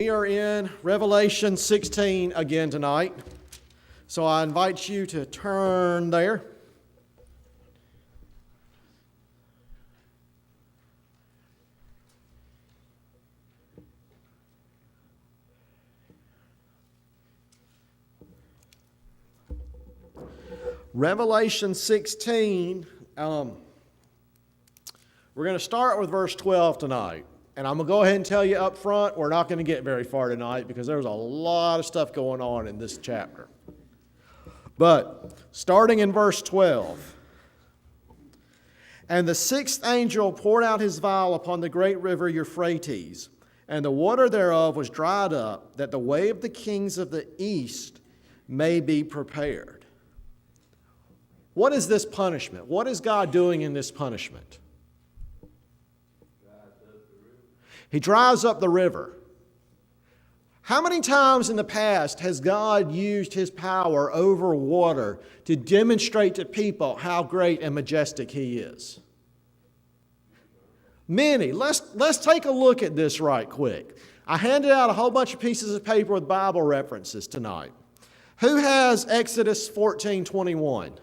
We are in Revelation 16 again tonight, so I invite you to turn there. Revelation 16, we're going to start with verse 12 tonight. And I'm going to go ahead and tell you up front, we're not going to get very far tonight because there's a lot of stuff going on in this chapter. But starting in verse 12. And the sixth angel poured out his vial upon the great river Euphrates, and the water thereof was dried up, that the way of the kings of the east may be prepared. What is this punishment? What is God doing in this punishment? He dries up the river. How many times in the past has God used His power over water to demonstrate to people how great and majestic He is? Many. Let's take a look at this right quick. I handed out a whole bunch of pieces of paper with Bible references tonight. Who has Exodus 14:21?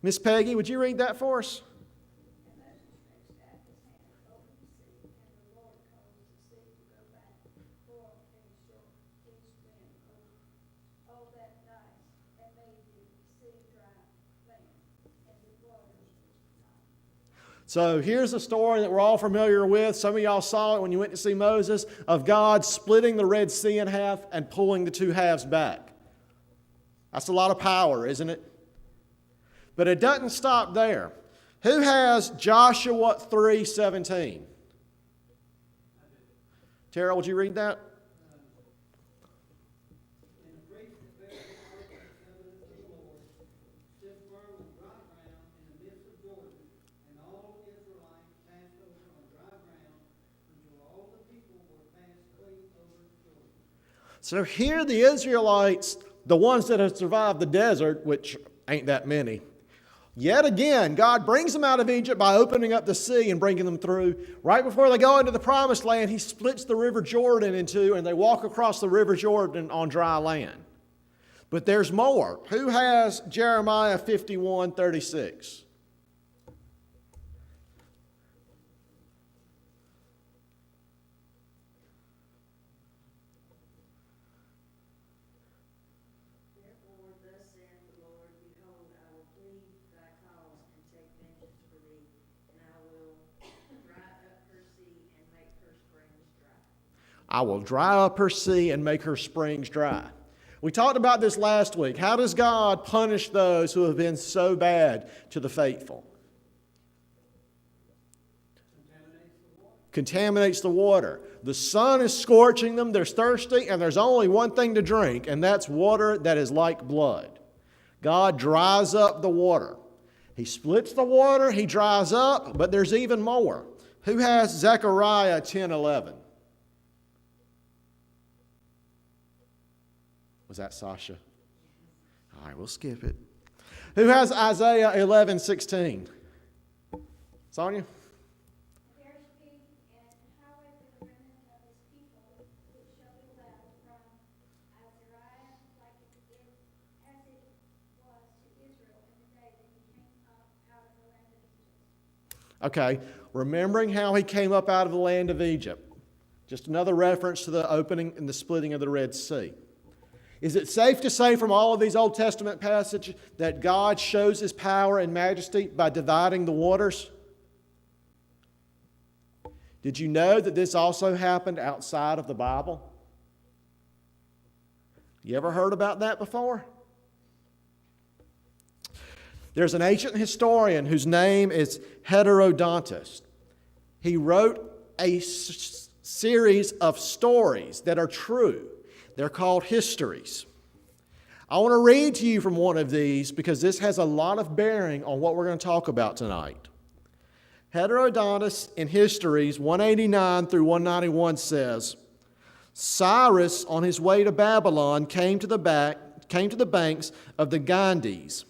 Miss Peggy, would you read that for us? So here's a story that we're all familiar with. Some of y'all saw it when you went to see Moses, of God splitting the Red Sea in half and pulling the two halves back. That's a lot of power, isn't it? But it doesn't stop there. Who has Joshua 3:17? Tara, would you read that? So here the Israelites, the ones that have survived the desert, which ain't that many, yet again, God brings them out of Egypt by opening up the sea and bringing them through. Right before they go into the promised land, He splits the river Jordan in two, and they walk across the river Jordan on dry land. But there's more. Who has Jeremiah 51:36? I will dry up her sea and make her springs dry. We talked about this last week. How does God punish those who have been so bad to the faithful? Contaminates the water. The sun is scorching them, they're thirsty, and there's only one thing to drink, and that's water that is like blood. God dries up the water. He splits the water, He dries up, but there's even more. Who has Zechariah 10:11? Was that Sasha? All right, we'll skip it. Who has Isaiah 11:16? Sonia? Okay, remembering how He came up out of the land of Egypt. Just another reference to the opening and the splitting of the Red Sea. Is it safe to say from all of these Old Testament passages that God shows His power and majesty by dividing the waters? Did you know that this also happened outside of the Bible? You ever heard about that before? There's an ancient historian whose name is Herodotus. He wrote a series of stories that are true. They're called histories. I want to read to you from one of these because this has a lot of bearing on what we're going to talk about tonight. Herodotus in Histories 189 through 191 says, Cyrus on his way to Babylon came to the banks of the Ganges.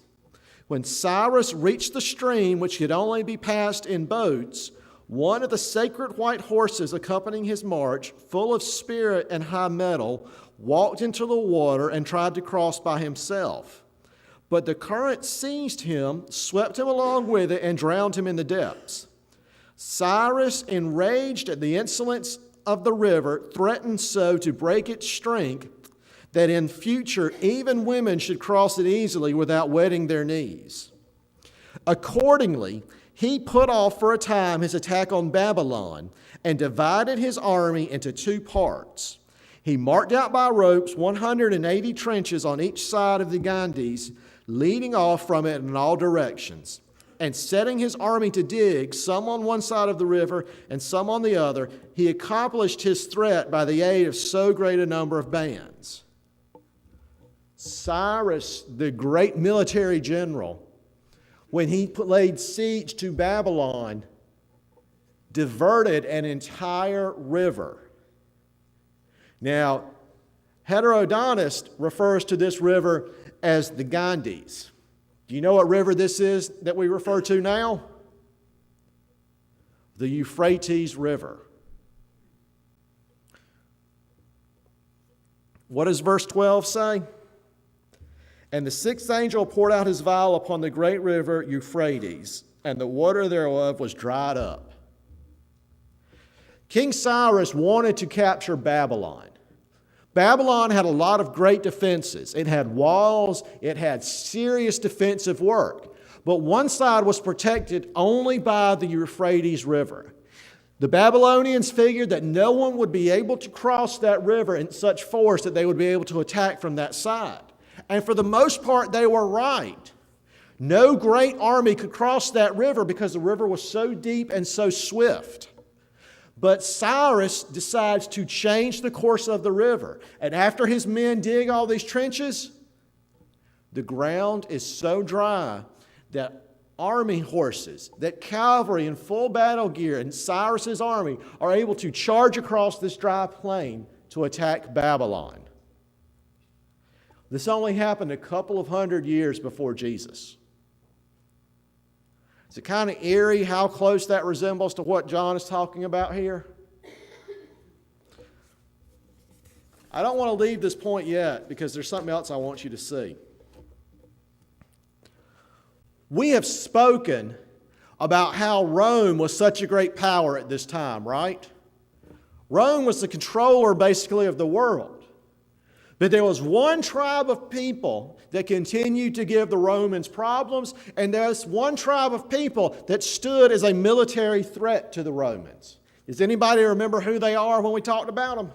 When Cyrus reached the stream which could only be passed in boats, one of the sacred white horses accompanying his march, full of spirit and high mettle, walked into the water and tried to cross by himself. But the current seized him, swept him along with it, and drowned him in the depths. Cyrus, enraged at the insolence of the river, threatened so to break its strength that in future even women should cross it easily without wetting their knees. Accordingly, he put off for a time his attack on Babylon and divided his army into two parts. He marked out by ropes 180 trenches on each side of the Ganges, leading off from it in all directions. And setting his army to dig, some on one side of the river and some on the other, he accomplished his threat by the aid of so great a number of bands. Cyrus, the great military general, when he laid siege to Babylon, diverted an entire river. Now, Heterodotus refers to this river as the Ganges. Do you know what river this is that we refer to now? The Euphrates River. What does verse 12 say? And the sixth angel poured out his vial upon the great river Euphrates, and the water thereof was dried up. King Cyrus wanted to capture Babylon. Babylon had a lot of great defenses. It had walls, it had serious defensive work. But one side was protected only by the Euphrates River. The Babylonians figured that no one would be able to cross that river in such force that they would be able to attack from that side. And for the most part, they were right. No great army could cross that river because the river was so deep and so swift. But Cyrus decides to change the course of the river. And after his men dig all these trenches, the ground is so dry that army horses, that cavalry in full battle gear and Cyrus's army are able to charge across this dry plain to attack Babylon. This only happened a couple of hundred years before Jesus. Is it kind of eerie how close that resembles to what John is talking about here? I don't want to leave this point yet because there's something else I want you to see. We have spoken about how Rome was such a great power at this time, right? Rome was the controller basically of the world. But there was one tribe of people that continued to give the Romans problems, and there's one tribe of people that stood as a military threat to the Romans. Does anybody remember who they are when we talked about them?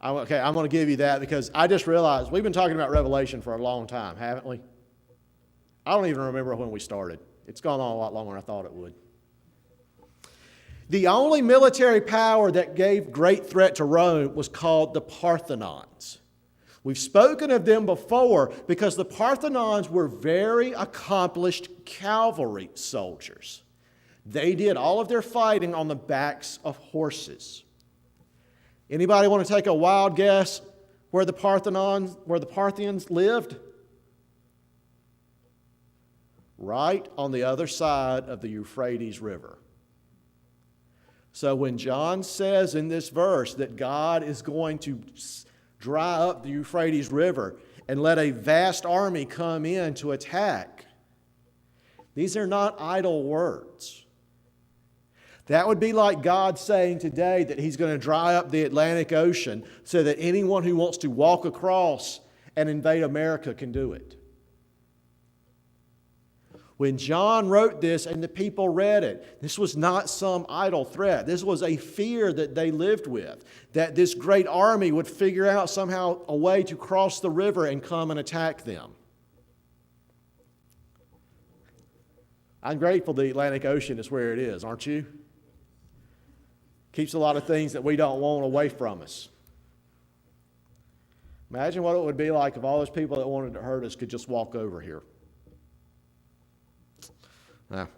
Okay, I'm going to give you that because I just realized we've been talking about Revelation for a long time, haven't we? I don't even remember when we started. It's gone on a lot longer than I thought it would. The only military power that gave great threat to Rome was called the Parthenons. We've spoken of them before because the Parthenons were very accomplished cavalry soldiers. They did all of their fighting on the backs of horses. Anybody want to take a wild guess where the Parthians lived? Right on the other side of the Euphrates River. So when John says in this verse that God is going to dry up the Euphrates River and let a vast army come in to attack, these are not idle words. That would be like God saying today that He's going to dry up the Atlantic Ocean so that anyone who wants to walk across and invade America can do it. When John wrote this and the people read it, this was not some idle threat. This was a fear that they lived with, that this great army would figure out somehow a way to cross the river and come and attack them. I'm grateful the Atlantic Ocean is where it is, aren't you? Keeps a lot of things that we don't want away from us. Imagine what it would be like if all those people that wanted to hurt us could just walk over here.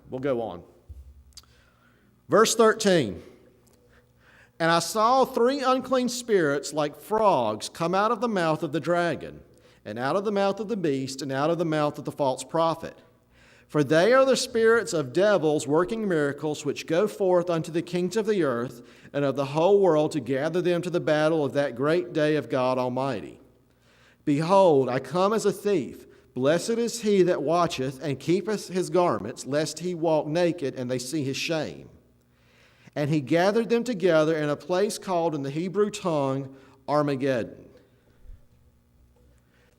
We'll go on. Verse 13. And I saw 3 unclean spirits like frogs come out of the mouth of the dragon, and out of the mouth of the beast, and out of the mouth of the false prophet. For they are the spirits of devils working miracles, which go forth unto the kings of the earth and of the whole world to gather them to the battle of that great day of God Almighty. Behold, I come as a thief. Blessed is he that watcheth and keepeth his garments, lest he walk naked and they see his shame. And he gathered them together in a place called in the Hebrew tongue Armageddon.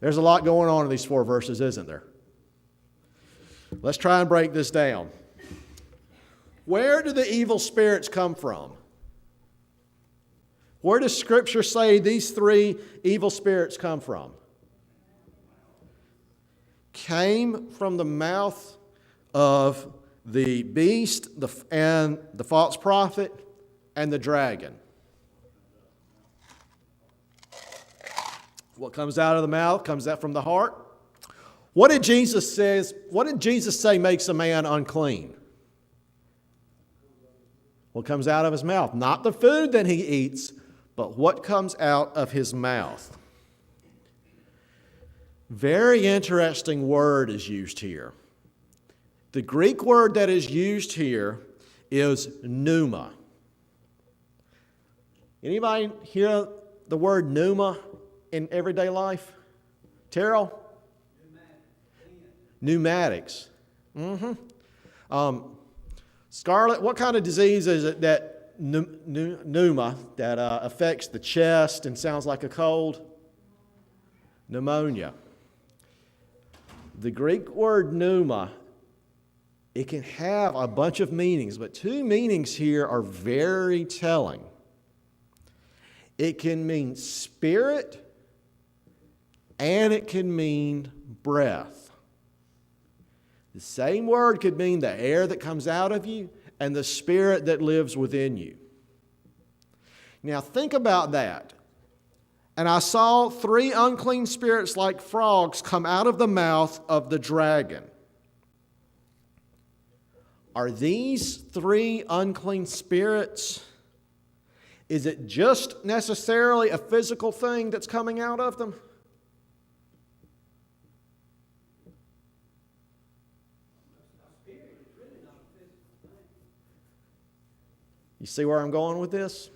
There's a lot going on in these 4 verses, isn't there? Let's try and break this down. Where do the evil spirits come from? Where does Scripture say these 3 evil spirits come from? Came from the mouth of the beast and the false prophet and the dragon. What comes out of the mouth comes out from the heart. What did Jesus say makes a man unclean? What comes out of his mouth? Not the food that he eats, but what comes out of his mouth. Very interesting word is used here. The Greek word that is used here is pneuma. Anybody hear the word pneuma in everyday life? Terrell? Pneumatics. Scarlett, what kind of disease is it that pneuma that affects the chest and sounds like a cold? Pneumonia. The Greek word pneuma, it can have a bunch of meanings, but 2 meanings here are very telling. It can mean spirit and it can mean breath. The same word could mean the air that comes out of you and the spirit that lives within you. Now think about that. And I saw 3 unclean spirits like frogs come out of the mouth of the dragon. Are these 3 unclean spirits? Is it just necessarily a physical thing that's coming out of them? You see where I'm going with this?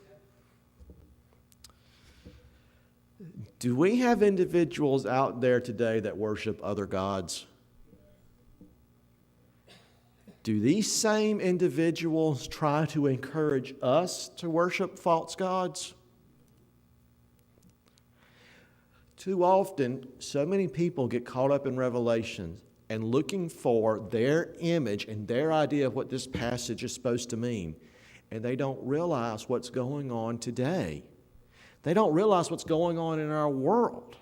Do we have individuals out there today that worship other gods? Do these same individuals try to encourage us to worship false gods? Too often, so many people get caught up in Revelation and looking for their image and their idea of what this passage is supposed to mean. And they don't realize what's going on today. They don't realize what's going on in our world.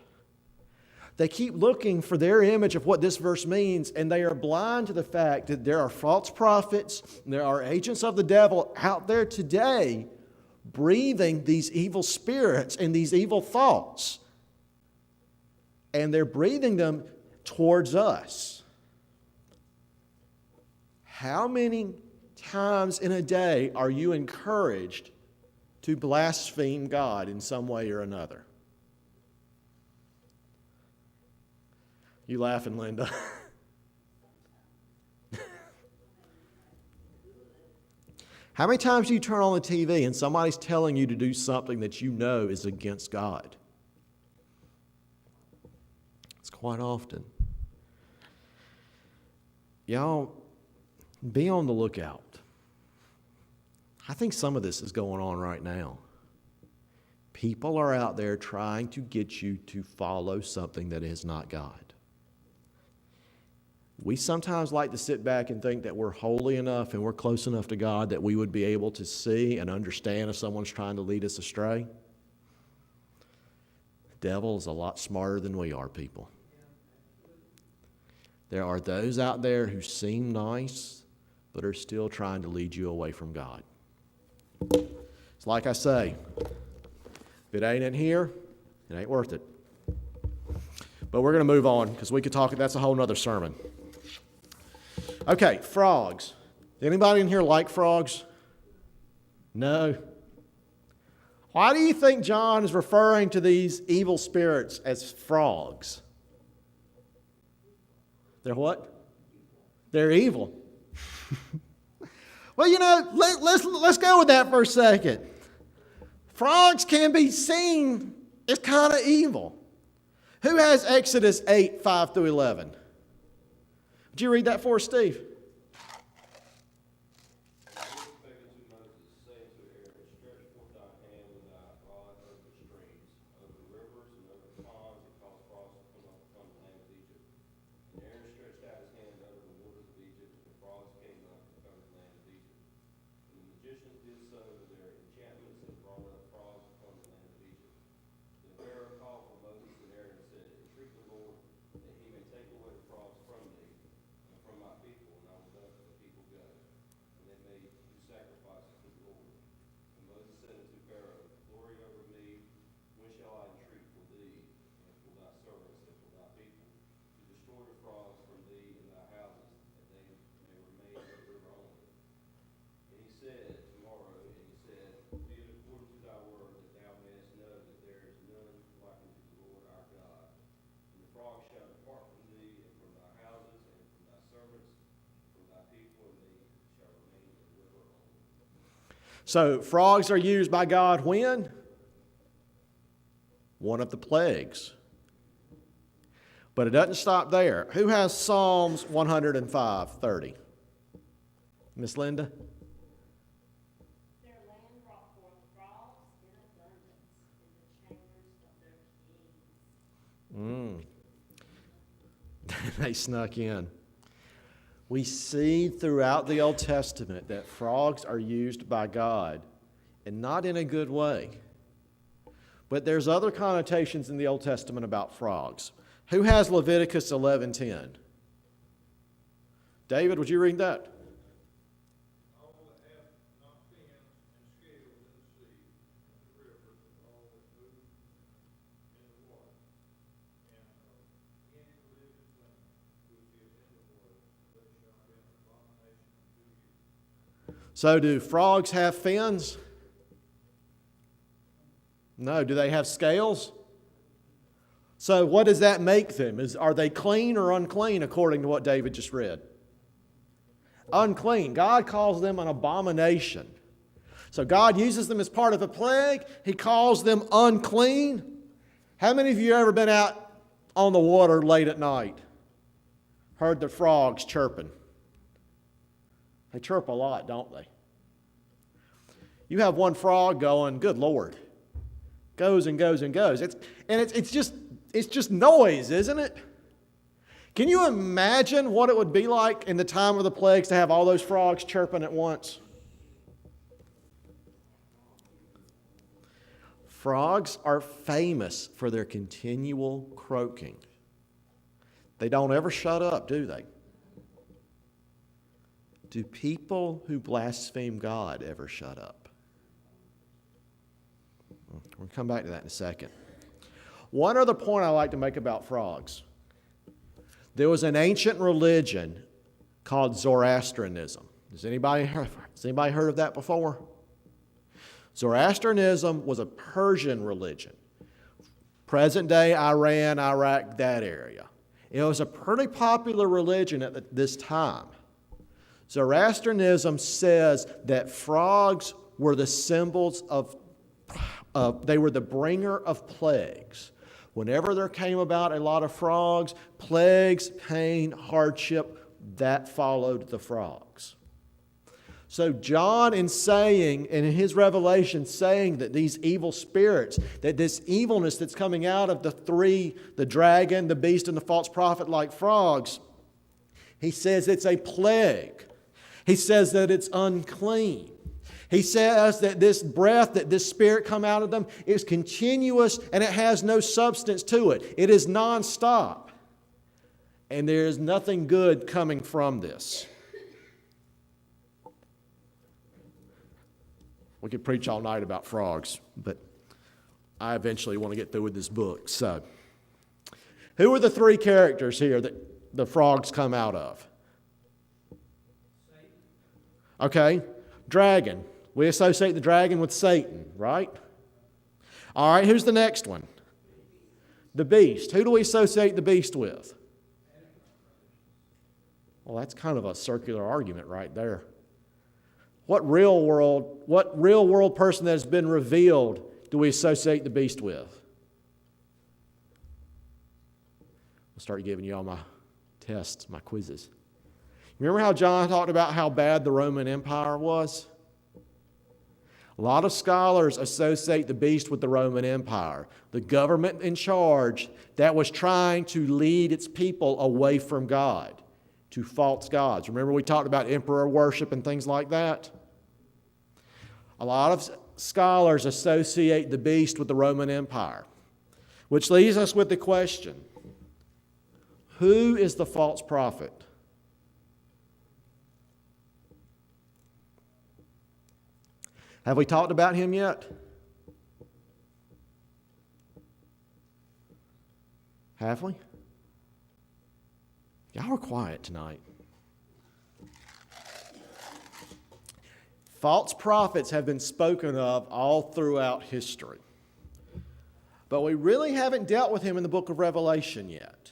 They keep looking for their image of what this verse means, and they are blind to the fact that there are false prophets, and there are agents of the devil out there today breathing these evil spirits and these evil thoughts. And they're breathing them towards us. How many times in a day are you encouraged to blaspheme God in some way or another? You laughing, Linda? How many times do you turn on the TV and somebody's telling you to do something that you know is against God? It's quite often. Y'all, be on the lookout. I think some of this is going on right now. People are out there trying to get you to follow something that is not God. We sometimes like to sit back and think that we're holy enough and we're close enough to God that we would be able to see and understand if someone's trying to lead us astray. The devil is a lot smarter than we are, people. There are those out there who seem nice, but are still trying to lead you away from God. It's like I say, if it ain't in here, it ain't worth it. But we're going to move on because we could talk, that's a whole nother sermon. Okay, frogs. Anybody in here like frogs? No? Why do you think John is referring to these evil spirits as frogs? They're what? They're evil. Well, let's go with that for a second. Frogs can be seen as kind of evil. Who has Exodus 8, 5 through 11? Would you read that for us, Steve? So frogs are used by God when? One of the plagues. But it doesn't stop there. Who has Psalms 105:30? Miss Linda? Their land brought forth frogs in abundance in the chambers of their kings. They snuck in. We see throughout the Old Testament that frogs are used by God, and not in a good way. But there's other connotations in the Old Testament about frogs. Who has Leviticus 11:10? David, would you read that? All that hath not fins and scales in the sea, and the rivers, and all that move in the water, and any living thing which is in the water, they shall be an abomination unto you. So do frogs have fins? No. Do they have scales? So what does that make them? Are they clean or unclean according to what David just read? Unclean. God calls them an abomination. So God uses them as part of a plague. He calls them unclean. How many of you ever been out on the water late at night? Heard the frogs chirping? They chirp a lot, don't they? You have one frog going, good Lord. Goes and goes and goes. It's just noise, isn't it? Can you imagine what it would be like in the time of the plagues to have all those frogs chirping at once? Frogs are famous for their continual croaking. They don't ever shut up, do they? Do people who blaspheme God ever shut up? We'll come back to that in a second. One other point I like to make about frogs. There was an ancient religion called Zoroastrianism. Has anybody heard of that before? Zoroastrianism was a Persian religion. Present-day Iran, Iraq, that area. It was a pretty popular religion at this time. Zoroastrianism says that frogs were the symbols they were the bringer of plagues. Whenever there came about a lot of frogs, plagues, pain, hardship, that followed the frogs. So John, in his revelation, saying that these evil spirits, that this evilness that's coming out of the dragon, the beast, and the false prophet like frogs, he says it's a plague. He says that it's unclean. He says that this breath, that this spirit come out of them is continuous and it has no substance to it. It is nonstop. And there is nothing good coming from this. We could preach all night about frogs, but I eventually want to get through with this book. So, who are the three characters here that the frogs come out of? Okay, dragon. We associate the dragon with Satan, right? All right, who's the next one? The beast. Who do we associate the beast with? Well, that's kind of a circular argument right there. What real world person that has been revealed do we associate the beast with? I'll start giving you all my tests, my quizzes. Remember how John talked about how bad the Roman Empire was? A lot of scholars associate the beast with the Roman Empire, the government in charge that was trying to lead its people away from God to false gods. Remember we talked about emperor worship and things like that? A lot of scholars associate the beast with the Roman Empire, which leaves us with the question, who is the false prophet? Have we talked about him yet? Have we? Y'all are quiet tonight. False prophets have been spoken of all throughout history. But we really haven't dealt with him in the book of Revelation yet.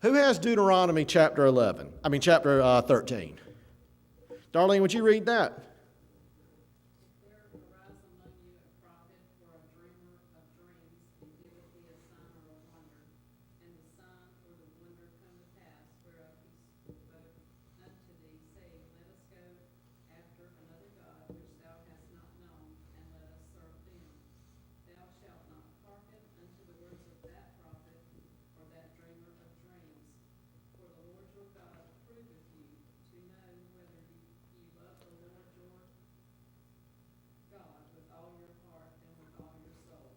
Who has Deuteronomy chapter 13? Darlene, would you read that? There arise among you a prophet or a dreamer of dreams, and giveth thee a sign or a wonder. And the sign or the wonder come to pass, whereof he spoke unto thee, saying, Let us go after another God, which thou hast not known, and let us serve them. Thou shalt not hearken unto the words of that prophet or that dreamer of dreams. For the Lord your God proveth you to know whether ye love the Lord your God with all your heart and with all your soul.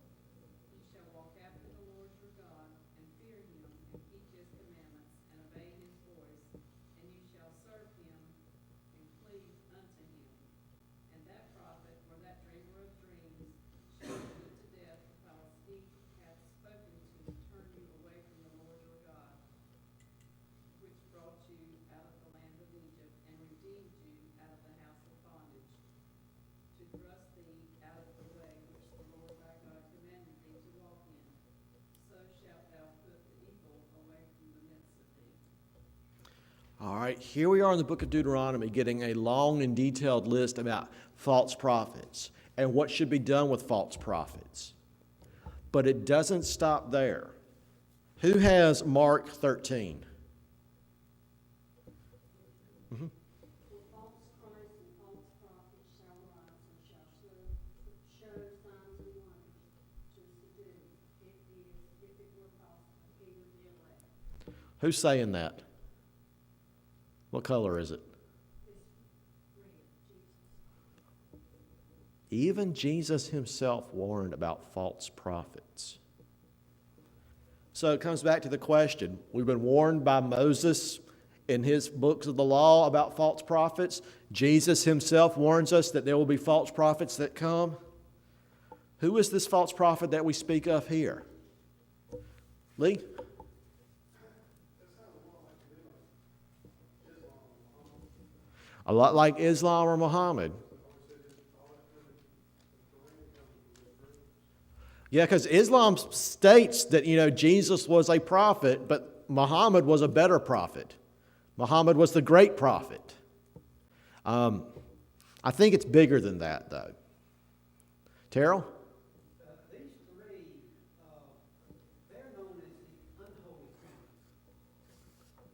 Ye shall walk after the Lord your God, and fear him, and keep his commandments, and obey his voice, and ye shall serve him, and cleave unto him. And that prophet or that dreamer of dreams shall be put to death, because he hath spoken to turn you away from the Lord your God, which brought you out of the land of Egypt, and redeemed you out of the house of bondage, to thrust thee out of the way which the Lord thy God commanded thee to walk in. So shalt thou put the evil away from the midst of thee. All right, here we are in the book of Deuteronomy getting a long and detailed list about false prophets and what should be done with false prophets. But it doesn't stop there. Who has Mark 13? For false Christs and false prophets shall rise, and shall show signs and wonders, to seduce, if it were possible, even the elect. Who's saying that? What color is it? It's red, Jesus. Even Jesus himself warned about false prophets. So it comes back to the question. We've been warned by Moses in his books of the law about false prophets. Jesus himself warns us that there will be false prophets that come. Who is this false prophet that we speak of here? Lee? A lot like Islam or Muhammad. Yeah, because Islam states that, Jesus was a prophet, but Muhammad was a better prophet. Muhammad was the great prophet. I think it's bigger than that, though. Terrell? These three, they're known as the unholy trinity,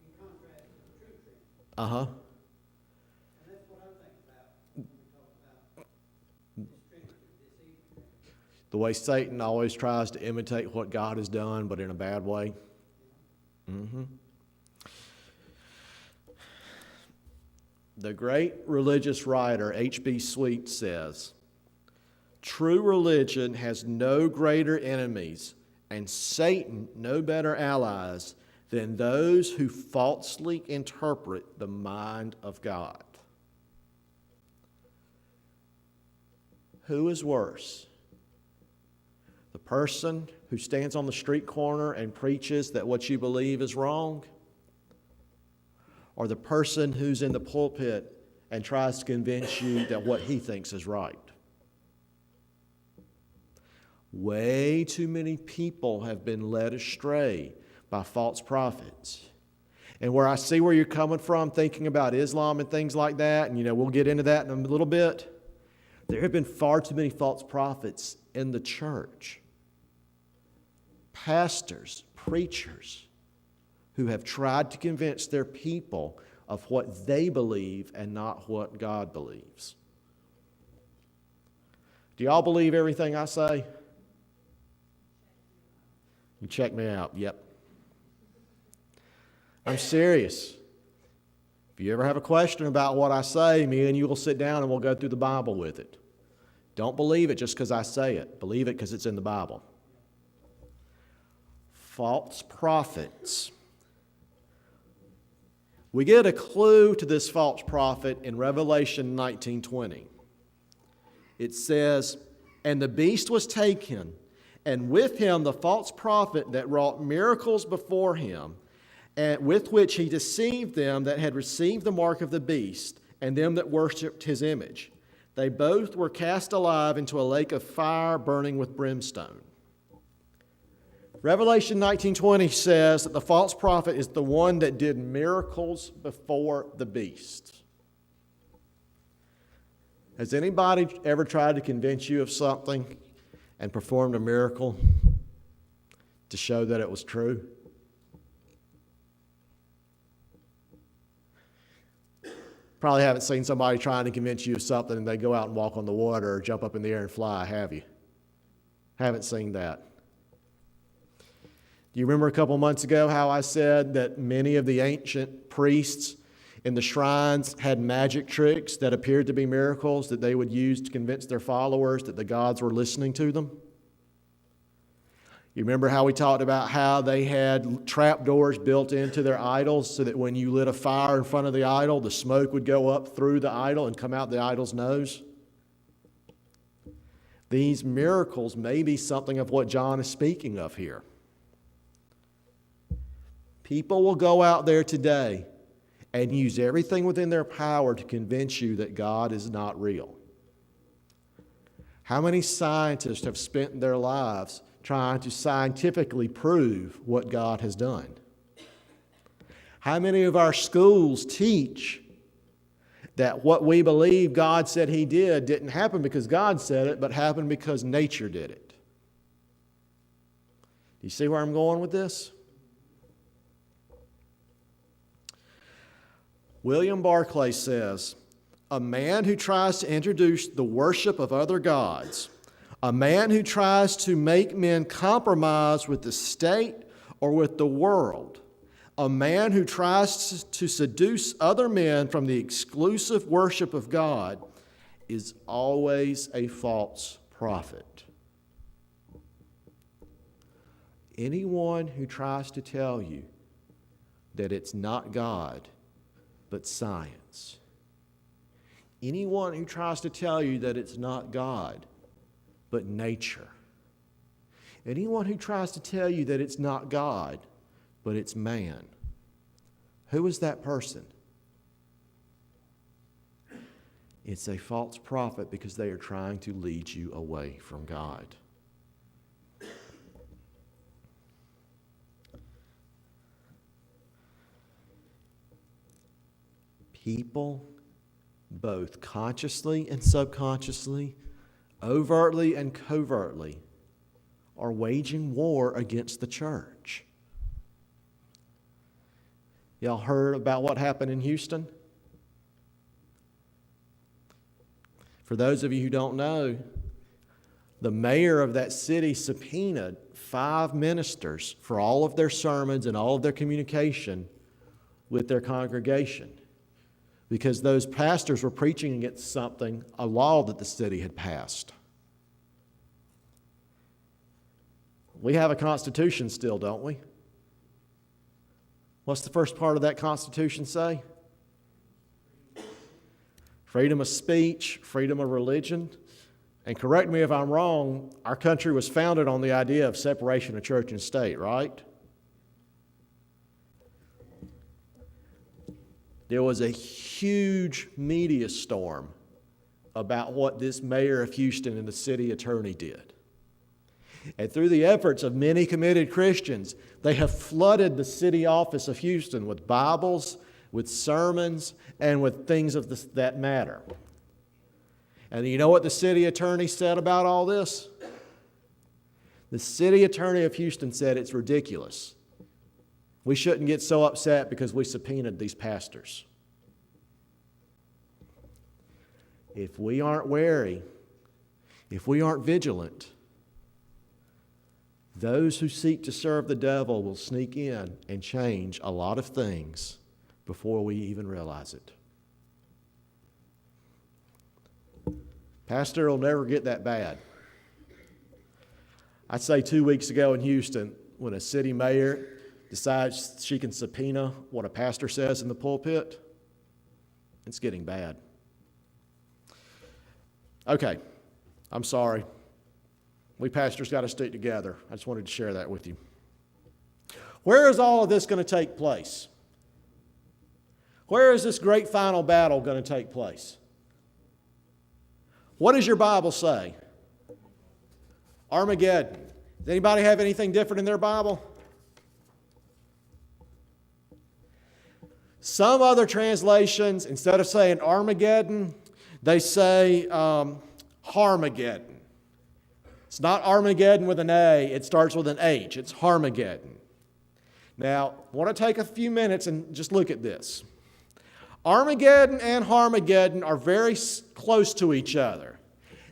in contrast to the true trinity. Uh-huh. And that's what I'm thinking about when we talk about this trinity, this evil trinity. The way Satan always tries to imitate what God has done, but in a bad way. Mm-hmm. The great religious writer H.B. Sweet says, true religion has no greater enemies and Satan no better allies than those who falsely interpret the mind of God. Who is worse? The person who stands on the street corner and preaches that what you believe is wrong? Or the person who's in the pulpit and tries to convince you that what he thinks is right? Way too many people have been led astray by false prophets. And where I see where you're coming from, thinking about Islam and things like that, and we'll get into that in a little bit. There have been far too many false prophets in the church. Pastors, preachers, who have tried to convince their people of what they believe and not what God believes. Do y'all believe everything I say? You check me out. Yep. I'm serious. If you ever have a question about what I say, me and you will sit down and we'll go through the Bible with it. Don't believe it just because I say it. Believe it because it's in the Bible. False prophets. We get a clue to this false prophet in Revelation 19:20. It says, "And the beast was taken, and with him the false prophet that wrought miracles before him, and with which he deceived them that had received the mark of the beast, and them that worshipped his image. They both were cast alive into a lake of fire burning with brimstone." Revelation 19:20 says that the false prophet is the one that did miracles before the beast. Has anybody ever tried to convince you of something and performed a miracle to show that it was true? Probably haven't seen somebody trying to convince you of something and they go out and walk on the water or jump up in the air and fly, have you? Haven't seen that. Do you remember a couple months ago how I said that many of the ancient priests in the shrines had magic tricks that appeared to be miracles that they would use to convince their followers that the gods were listening to them? You remember how we talked about how they had trapdoors built into their idols so that when you lit a fire in front of the idol, the smoke would go up through the idol and come out the idol's nose? These miracles may be something of what John is speaking of here. People will go out there today and use everything within their power to convince you that God is not real. How many scientists have spent their lives trying to scientifically prove what God has done? How many of our schools teach that what we believe God said He did didn't happen because God said it, but happened because nature did it? Do you see where I'm going with this? William Barclay says, "A man who tries to introduce the worship of other gods, a man who tries to make men compromise with the state or with the world, a man who tries to seduce other men from the exclusive worship of God is always a false prophet." Anyone who tries to tell you that it's not God, but science. Anyone who tries to tell you that it's not God, but nature. Anyone who tries to tell you that it's not God, but it's man. Who is that person? It's a false prophet because they are trying to lead you away from God. People, both consciously and subconsciously, overtly and covertly, are waging war against the church. Y'all heard about what happened in Houston? For those of you who don't know, the mayor of that city subpoenaed 5 ministers for all of their sermons and all of their communication with their congregation, because those pastors were preaching against something, a law that the city had passed. We have a constitution still, don't we? What's the first part of that constitution say? Freedom of speech, freedom of religion. And correct me if I'm wrong, our country was founded on the idea of separation of church and state, right? There was a huge media storm about what this mayor of Houston and the city attorney did. And through the efforts of many committed Christians, they have flooded the city office of Houston with Bibles, with sermons, and with things of that matter. And you know what the city attorney said about all this? The city attorney of Houston said it's ridiculous. We shouldn't get so upset because we subpoenaed these pastors. If we aren't wary, if we aren't vigilant, those who seek to serve the devil will sneak in and change a lot of things before we even realize it. Pastor will never get that bad. I'd say 2 weeks ago in Houston, when a city mayor decides she can subpoena what a pastor says in the pulpit, it's getting bad. Okay, I'm sorry. We pastors got to stick together. I just wanted to share that with you. Where is all of this going to take place? Where is this great final battle going to take place? What does your Bible say? Armageddon. Does anybody have anything different in their Bible? Some other translations, instead of saying Armageddon, they say Harmageddon. It's not Armageddon with an A, it starts with an H. It's Harmageddon. Now, I want to take a few minutes and just look at this. Armageddon and Harmageddon are very close to each other.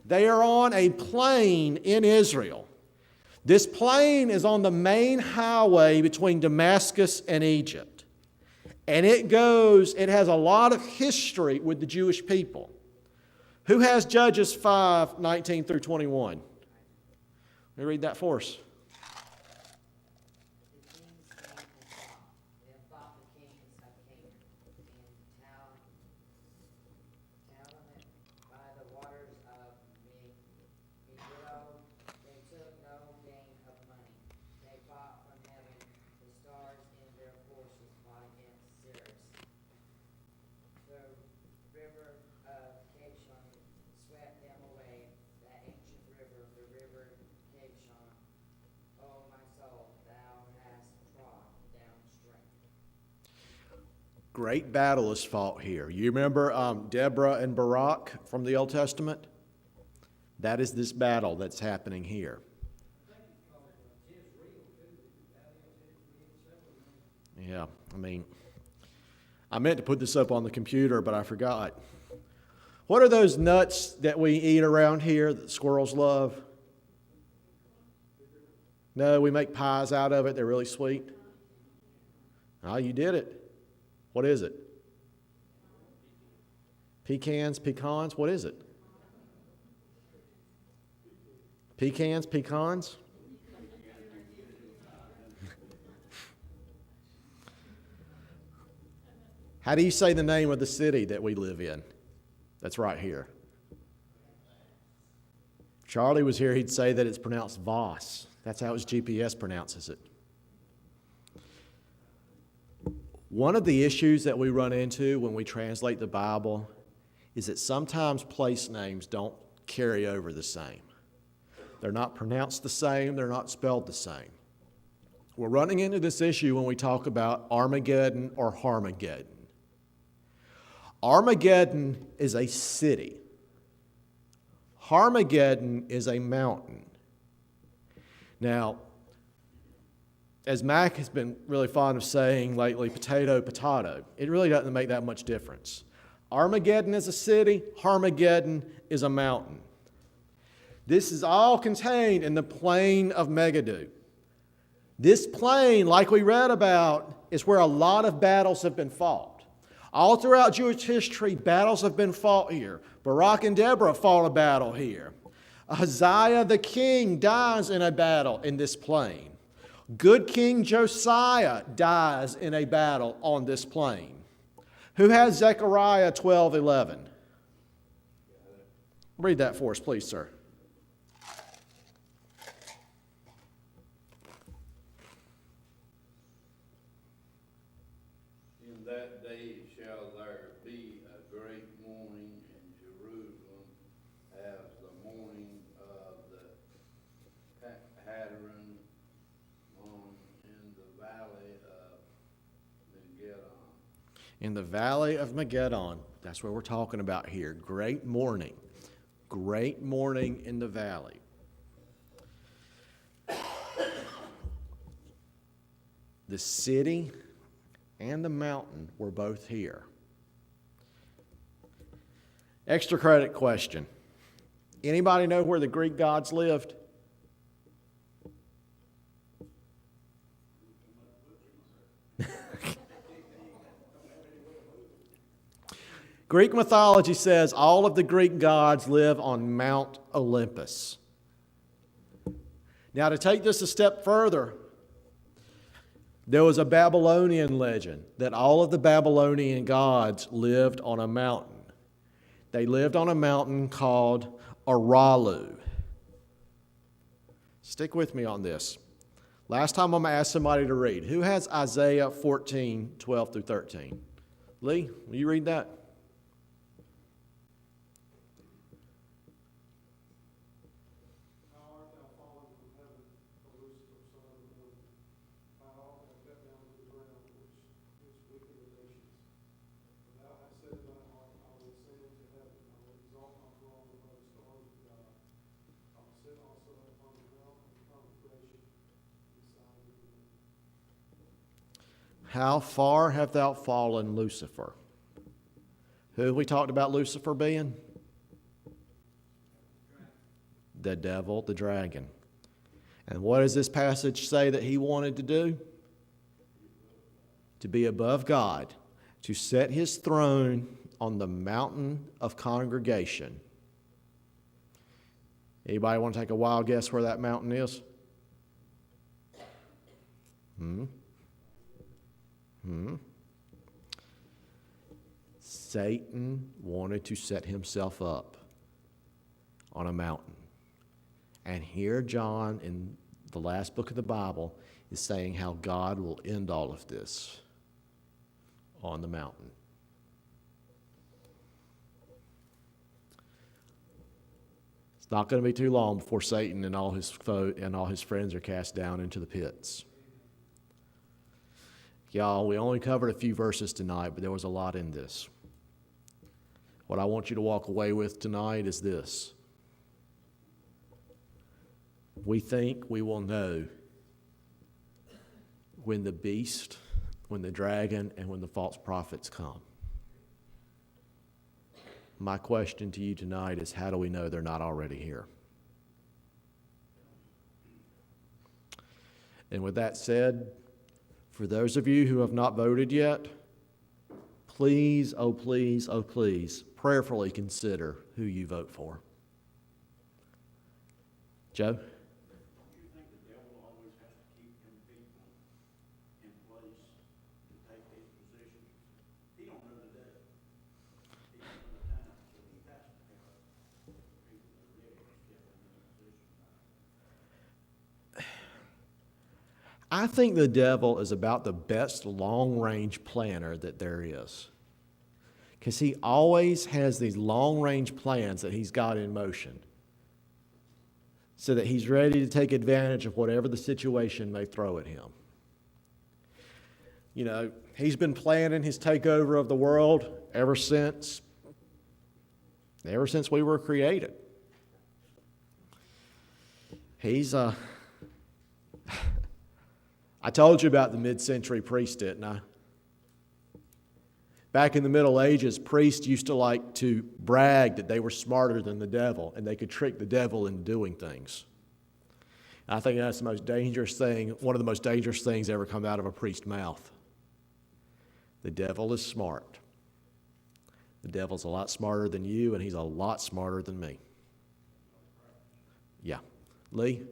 They are on a plain in Israel. This plain is on the main highway between Damascus and Egypt. And it has a lot of history with the Jewish people. Who has Judges 5:19 through 21? Let me read that for us. Great battle is fought here. You remember Deborah and Barak from the Old Testament? That is this battle that's happening here. Yeah, I meant to put this up on the computer, but I forgot. What are those nuts that we eat around here that squirrels love? No, we make pies out of it. They're really sweet. Oh, you did it. What is it? Pecans, pecans, what is it? Pecans, pecans? How do you say the name of the city that we live in? That's right here. Charlie was here, he'd say that it's pronounced Vass. That's how his GPS pronounces it. One of the issues that we run into when we translate the Bible is that sometimes place names don't carry over the same. They're not pronounced the same, they're not spelled the same. We're running into this issue when we talk about Armageddon or Harmageddon. Armageddon is a city. Harmageddon is a mountain. Now, as Mac has been really fond of saying lately, potato, potato, it really doesn't make that much difference. Armageddon is a city, Harmageddon is a mountain. This is all contained in the plain of Megiddo. This plain, like we read about, is where a lot of battles have been fought. All throughout Jewish history, battles have been fought here. Barak and Deborah fought a battle here. Uzziah the king dies in a battle in this plain. Good King Josiah dies in a battle on this plain. Who has Zechariah 12:11? Read that for us, please, sir. In that day shall there be a great mourning in Jerusalem, as the mourning of the In the valley of Megiddon. That's what we're talking about here. Great mourning. Great mourning in the valley. The city and the mountain were both here. Extra credit question. Anybody know where the Greek gods lived? Greek mythology says all of the Greek gods live on Mount Olympus. Now, to take this a step further, there was a Babylonian legend that all of the Babylonian gods lived on a mountain. They lived on a mountain called Aralu. Stick with me on this. Last time I'm going to ask somebody to read. Who has Isaiah 14, 12 through 13? Lee, will you read that? How art thou fallen from heaven, O Lucifer, son of the morning? How art thou cut down to the ground, which weakened the nations? For thou hast said in thine heart, I will ascend into heaven, I will exalt my throne above the stars of God. I will sit also upon the mount of the congregation beside the Lord. How far have thou fallen, Lucifer? Who have we talked about Lucifer being? The devil, the dragon. And what does this passage say that he wanted to do? To be above God, to set his throne on the mountain of congregation. Anybody want to take a wild guess where that mountain is? Satan wanted to set himself up on a mountain. And here John, in the last book of the Bible, is saying how God will end all of this on the mountain. It's not going to be too long before Satan and all his friends are cast down into the pits. Y'all, we only covered a few verses tonight, but there was a lot in this. What I want you to walk away with tonight is this. We think we will know when the beast, when the dragon, and when the false prophets come. My question to you tonight is, how do we know they're not already here? And with that said, for those of you who have not voted yet, please, oh please, oh please, prayerfully consider who you vote for. Joe? You think the devil always has to keep them people in place to take his position? He don't know the day. He don't know the time, so he has to have people that are ready to step into the position. I think the devil is about the best long-range planner that there is. Because he always has these long-range plans that he's got in motion, so that he's ready to take advantage of whatever the situation may throw at him. You know, he's been planning his takeover of the world ever since we were created. I told you about the mid-century priest, didn't I? Back in the Middle Ages, priests used to like to brag that they were smarter than the devil and they could trick the devil into doing things. And I think that's the most dangerous thing, one of the most dangerous things ever come out of a priest's mouth. The devil is smart. The devil's a lot smarter than you, and he's a lot smarter than me. Yeah. Lee?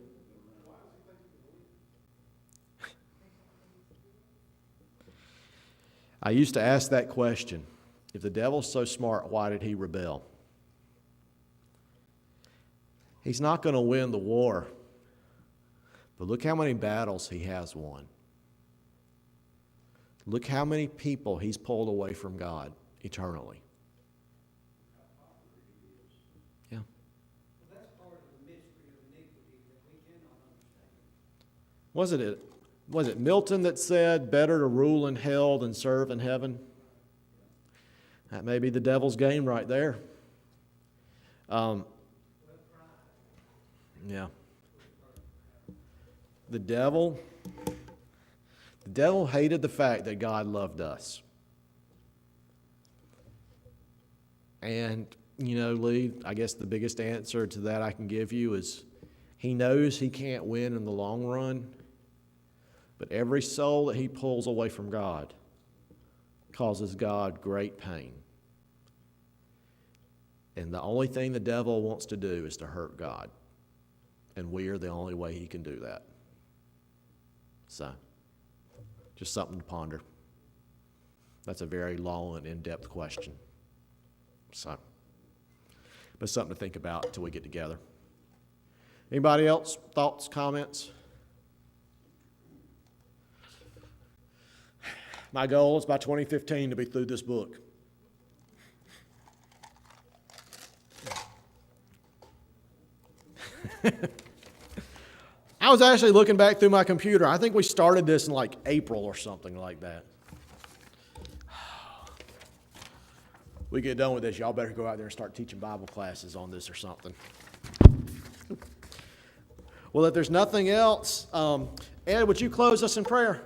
I used to ask that question. If the devil's so smart, why did he rebel? He's not going to win the war. But look how many battles he has won. Look how many people he's pulled away from God eternally. Yeah. Well, that's part of the mystery of iniquity that we cannot understand. Was it Milton that said, better to rule in hell than serve in heaven? That may be the devil's game right there. Yeah. The devil hated the fact that God loved us. And, Lee, I guess the biggest answer to that I can give you is he knows he can't win in the long run, but every soul that he pulls away from God causes God great pain. And the only thing the devil wants to do is to hurt God. And we are the only way he can do that. So, just something to ponder. That's a very long and in-depth question. So, but something to think about until we get together. Anybody else? Thoughts, comments? My goal is by 2015 to be through this book. I was actually looking back through my computer. I think we started this in like April or something like that. We get done with this, y'all better go out there and start teaching Bible classes on this or something. Well, if there's nothing else, Ed, would you close us in prayer?